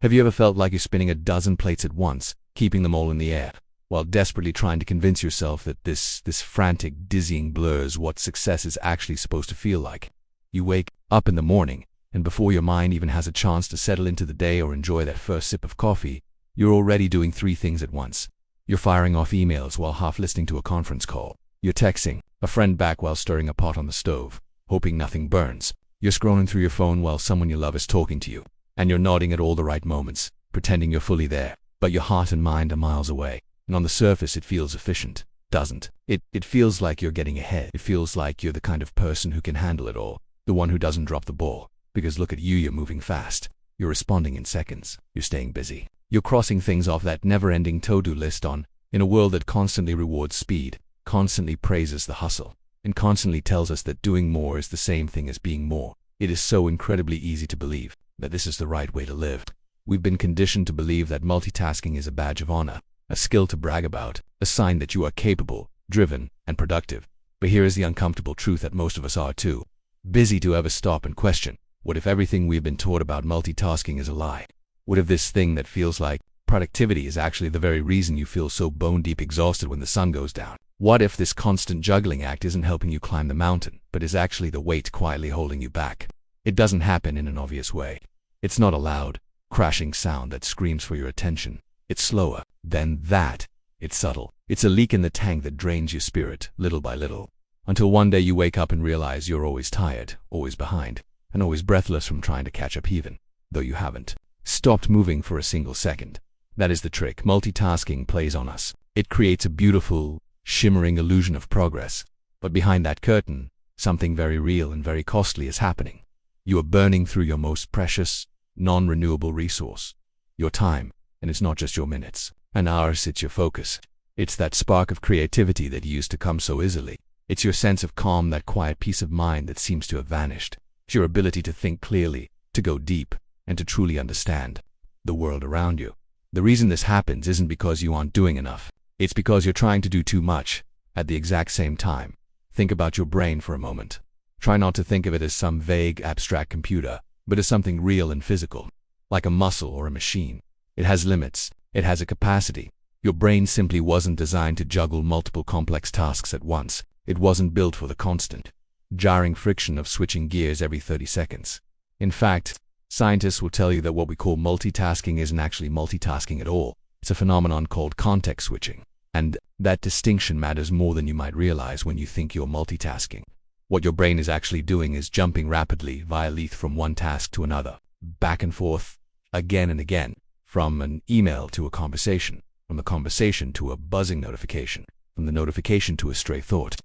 Have you ever felt like you're spinning a dozen plates at once, keeping them all in the air, while desperately trying to convince yourself that this frantic, dizzying blur is what success is actually supposed to feel like? You wake up in the morning, and before your mind even has a chance to settle into the day or enjoy that first sip of coffee, you're already doing three things at once. You're firing off emails while half listening to a conference call. You're texting a friend back while stirring a pot on the stove, hoping nothing burns. You're scrolling through your phone while someone you love is talking to you. And you're nodding at all the right moments, pretending you're fully there, but your heart and mind are miles away. And on the surface it feels efficient, doesn't it? It feels like you're getting ahead. It feels like you're the kind of person who can handle it all, the one who doesn't drop the ball. Because look at you, you're moving fast. You're responding in seconds. You're staying busy. You're crossing things off that never-ending to-do list in a world that constantly rewards speed, constantly praises the hustle, and constantly tells us that doing more is the same thing as being more. It is so incredibly easy to believe that this is the right way to live. We've been conditioned to believe that multitasking is a badge of honor, a skill to brag about, a sign that you are capable, driven, and productive. But here is the uncomfortable truth that most of us are too busy to ever stop and question. What if everything we've been taught about multitasking is a lie? What if this thing that feels like productivity is actually the very reason you feel so bone-deep exhausted when the sun goes down? What if this constant juggling act isn't helping you climb the mountain, but is actually the weight quietly holding you back? It doesn't happen in an obvious way. It's not a loud, crashing sound that screams for your attention. It's slower than that. It's subtle. It's a leak in the tank that drains your spirit, little by little, until one day you wake up and realize you're always tired, always behind, and always breathless from trying to catch up even though you haven't stopped moving for a single second. That is the trick multitasking plays on us. It creates a beautiful, shimmering illusion of progress. But behind that curtain, something very real and very costly is happening. You are burning through your most precious, non-renewable resource, your time. And it's not just your minutes and hours, it's your focus. It's that spark of creativity that used to come so easily. It's your sense of calm, that quiet peace of mind that seems to have vanished. It's your ability to think clearly, to go deep, and to truly understand the world around you. The reason this happens isn't because you aren't doing enough. It's because you're trying to do too much at the exact same time. Think about your brain for a moment. Try not to think of it as some vague, abstract computer, but as something real and physical, like a muscle or a machine. It has limits. It has a capacity. Your brain simply wasn't designed to juggle multiple complex tasks at once. It wasn't built for the constant, jarring friction of switching gears every 30 seconds. In fact, scientists will tell you that what we call multitasking isn't actually multitasking at all. It's a phenomenon called context switching. And that distinction matters more than you might realize when you think you're multitasking. What your brain is actually doing is jumping rapidly via leap from one task to another, back and forth, again and again, from an email to a conversation, from the conversation to a buzzing notification, from the notification to a stray thought,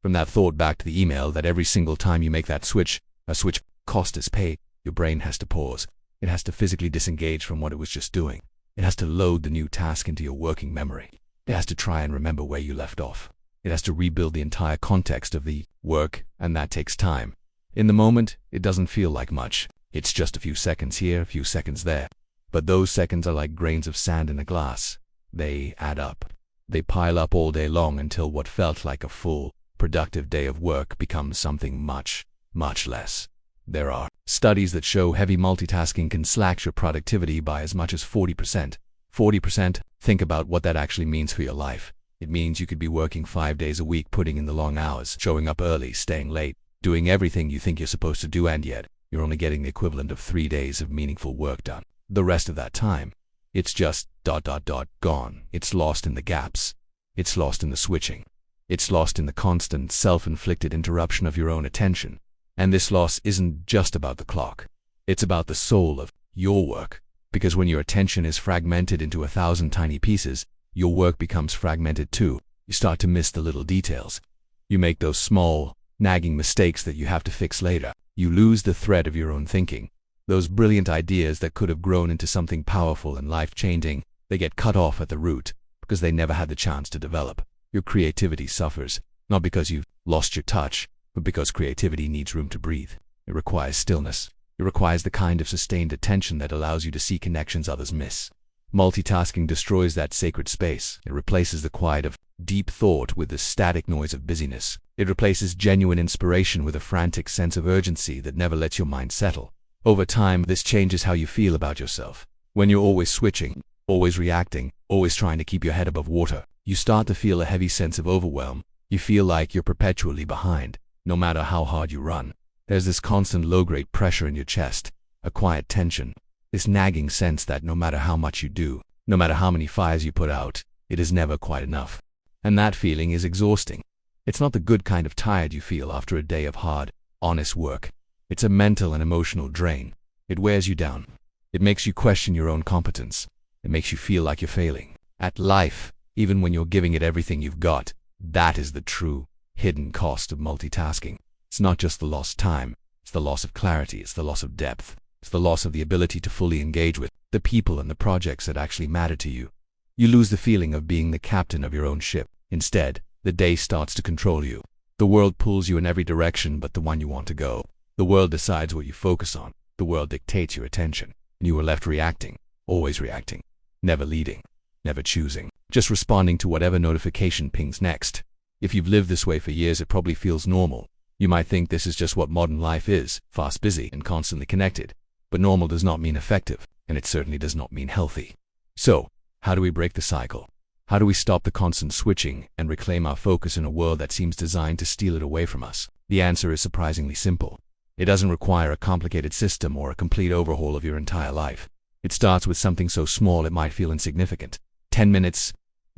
from that thought back to the email. That every single time you make that switch, a switch cost is paid. Your brain has to pause. It has to physically disengage from what it was just doing. It has to load the new task into your working memory. It has to try and remember where you left off. It has to rebuild the entire context of the work, and that takes time. In the moment, it doesn't feel like much. It's just a few seconds here, a few seconds there. But those seconds are like grains of sand in a glass. They add up. They pile up all day long until what felt like a full, productive day of work becomes something much, much less. There are studies that show heavy multitasking can slash your productivity by as much as 40%. 40%, think about what that actually means for your life. It means you could be working 5 days a week, putting in the long hours, showing up early, staying late, doing everything you think you're supposed to do, and yet you're only getting the equivalent of 3 days of meaningful work done. The rest of that time, it's just gone. It's lost in the gaps. It's lost in the switching. It's lost in the constant self-inflicted interruption of your own attention. And this loss isn't just about the clock. It's about the soul of your work. Because when your attention is fragmented into 1,000 tiny pieces, your work becomes fragmented too. You start to miss the little details. You make those small, nagging mistakes that you have to fix later. You lose the thread of your own thinking. Those brilliant ideas that could have grown into something powerful and life-changing, they get cut off at the root because they never had the chance to develop. Your creativity suffers, not because you've lost your touch, but because creativity needs room to breathe. It requires stillness. It requires the kind of sustained attention that allows you to see connections others miss. Multitasking destroys that sacred space. It replaces the quiet of deep thought with the static noise of busyness. It replaces genuine inspiration with a frantic sense of urgency that never lets your mind settle. Over time, this changes how you feel about yourself. When you're always switching, always reacting, always trying to keep your head above water, you start to feel a heavy sense of overwhelm. You feel like you're perpetually behind, no matter how hard you run. There's this constant low-grade pressure in your chest, a quiet tension, this nagging sense that no matter how much you do, no matter how many fires you put out, it is never quite enough. And that feeling is exhausting. It's not the good kind of tired you feel after a day of hard, honest work. It's a mental and emotional drain. It wears you down. It makes you question your own competence. It makes you feel like you're failing at life, even when you're giving it everything you've got. That is the true, hidden cost of multitasking. It's not just the lost time. It's the loss of clarity. It's the loss of depth. It's the loss of the ability to fully engage with the people and the projects that actually matter to you. You lose the feeling of being the captain of your own ship. Instead, the day starts to control you. The world pulls you in every direction but the one you want to go. The world decides what you focus on. The world dictates your attention. And you are left reacting, always reacting, never leading, never choosing, just responding to whatever notification pings next. If you've lived this way for years, it probably feels normal. You might think this is just what modern life is, fast, busy, and constantly connected. But normal does not mean effective, and it certainly does not mean healthy. So, how do we break the cycle? How do we stop the constant switching and reclaim our focus in a world that seems designed to steal it away from us? The answer is surprisingly simple. It doesn't require a complicated system or a complete overhaul of your entire life. It starts with something so small it might feel insignificant. 10 minutes.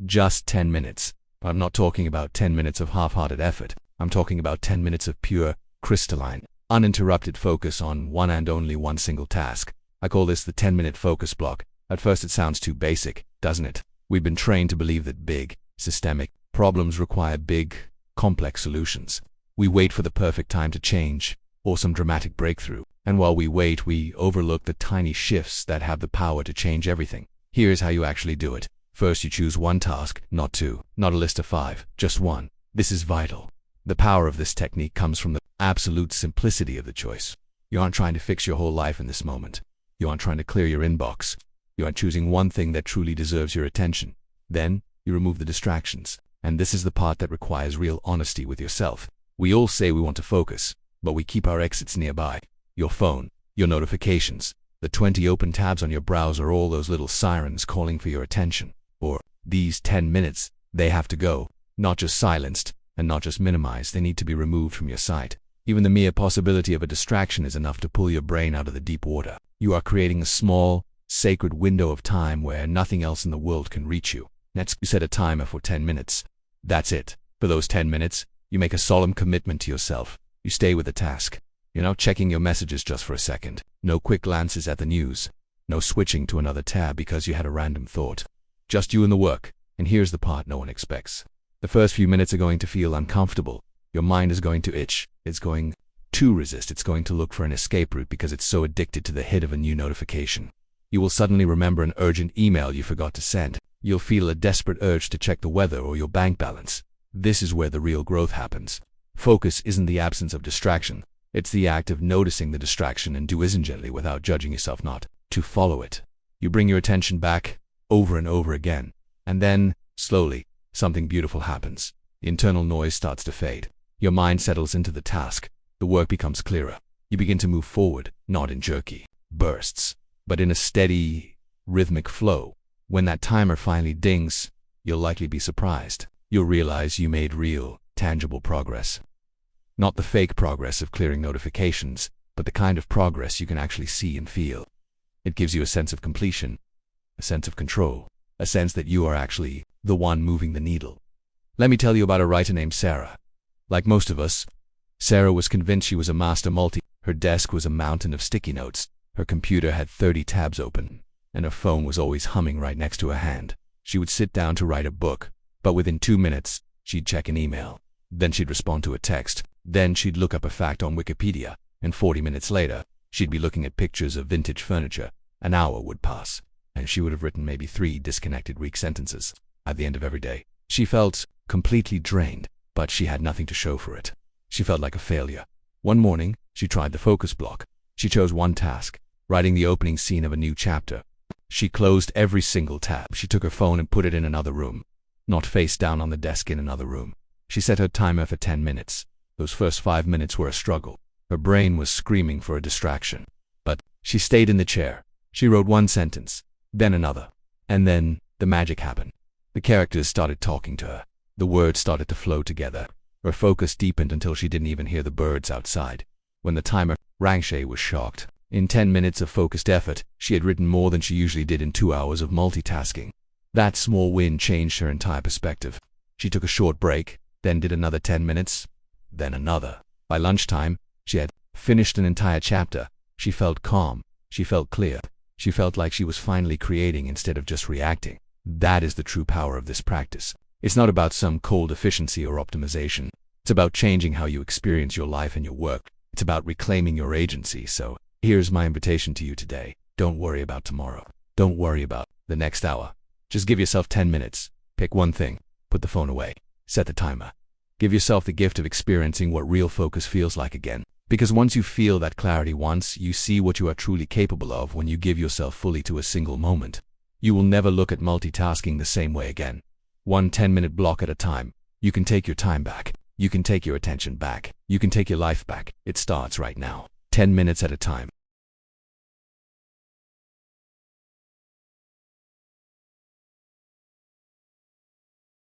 Just 10 minutes. But I'm not talking about 10 minutes of half-hearted effort. I'm talking about 10 minutes of pure, crystalline, uninterrupted focus on one and only one single task. I call this the 10-minute focus block. At first it sounds too basic, doesn't it? We've been trained to believe that big, systemic problems require big, complex solutions. We wait for the perfect time to change, or some dramatic breakthrough. And while we wait, we overlook the tiny shifts that have the power to change everything. Here's how you actually do it. First, you choose one task, not two, not a list of 5, just one. This is vital. The power of this technique comes from the absolute simplicity of the choice. You aren't trying to fix your whole life in this moment. You aren't trying to clear your inbox. You are choosing one thing that truly deserves your attention. Then, you remove the distractions. And this is the part that requires real honesty with yourself. We all say we want to focus, but we keep our exits nearby. Your phone, your notifications, the 20 open tabs on your browser, all those little sirens calling for your attention. Or, these 10 minutes, they have to go. Not just silenced, and not just minimized, they need to be removed from your sight. Even the mere possibility of a distraction is enough to pull your brain out of the deep water. You are creating a small, sacred window of time where nothing else in the world can reach you. Next, you set a timer for 10 minutes. That's it. For those 10 minutes, you make a solemn commitment to yourself. You stay with the task. You're not checking your messages just for a second. No quick glances at the news. No switching to another tab because you had a random thought. Just you and the work. And here's the part no one expects. The first few minutes are going to feel uncomfortable. Your mind is going to itch. It's going to resist. It's going to look for an escape route because it's so addicted to the hit of a new notification. You will suddenly remember an urgent email you forgot to send. You'll feel a desperate urge to check the weather or your bank balance. This is where the real growth happens. Focus isn't the absence of distraction. It's the act of noticing the distraction and doing gently without judging yourself not to follow it. You bring your attention back over and over again. And then, slowly, something beautiful happens. The internal noise starts to fade. Your mind settles into the task. The work becomes clearer. You begin to move forward, not in jerky bursts, but in a steady, rhythmic flow. When that timer finally dings, you'll likely be surprised. You'll realize you made real, tangible progress. Not the fake progress of clearing notifications, but the kind of progress you can actually see and feel. It gives you a sense of completion, a sense of control, a sense that you are actually the one moving the needle. Let me tell you about a writer named Sarah. Like most of us, Sarah was convinced she was a master multi. Her desk was a mountain of sticky notes. Her computer had 30 tabs open, and her phone was always humming right next to her hand. She would sit down to write a book, but within 2 minutes, she'd check an email. Then she'd respond to a text. Then she'd look up a fact on Wikipedia, and 40 minutes later, she'd be looking at pictures of vintage furniture. An hour would pass, and she would have written maybe 3 disconnected weak sentences. At the end of every day, she felt completely drained, but she had nothing to show for it. She felt like a failure. One morning, she tried the focus block. She chose one task, writing the opening scene of a new chapter. She closed every single tab. She took her phone and put it in another room, not face down on the desk in another room. She set her timer for 10 minutes. Those first 5 minutes were a struggle. Her brain was screaming for a distraction. But she stayed in the chair. She wrote one sentence, then another. And then the magic happened. The characters started talking to her. The words started to flow together. Her focus deepened until she didn't even hear the birds outside. When the timer rang, she was shocked. In 10 minutes of focused effort, she had written more than she usually did in 2 hours of multitasking. That small win changed her entire perspective. She took a short break, then did another 10 minutes, then another. By lunchtime, she had finished an entire chapter. She felt calm. She felt clear. She felt like she was finally creating instead of just reacting. That is the true power of this practice. It's not about some cold efficiency or optimization. It's about changing how you experience your life and your work. It's about reclaiming your agency. So here's my invitation to you today. Don't worry about tomorrow. Don't worry about the next hour. Just give yourself 10 minutes. Pick one thing. Put the phone away. Set the timer. Give yourself the gift of experiencing what real focus feels like again. Because once you feel that clarity once, you see what you are truly capable of when you give yourself fully to a single moment. You will never look at multitasking the same way again. One 10-minute block at a time. You can take your time back. You can take your attention back. You can take your life back. It starts right now. 10 minutes at a time.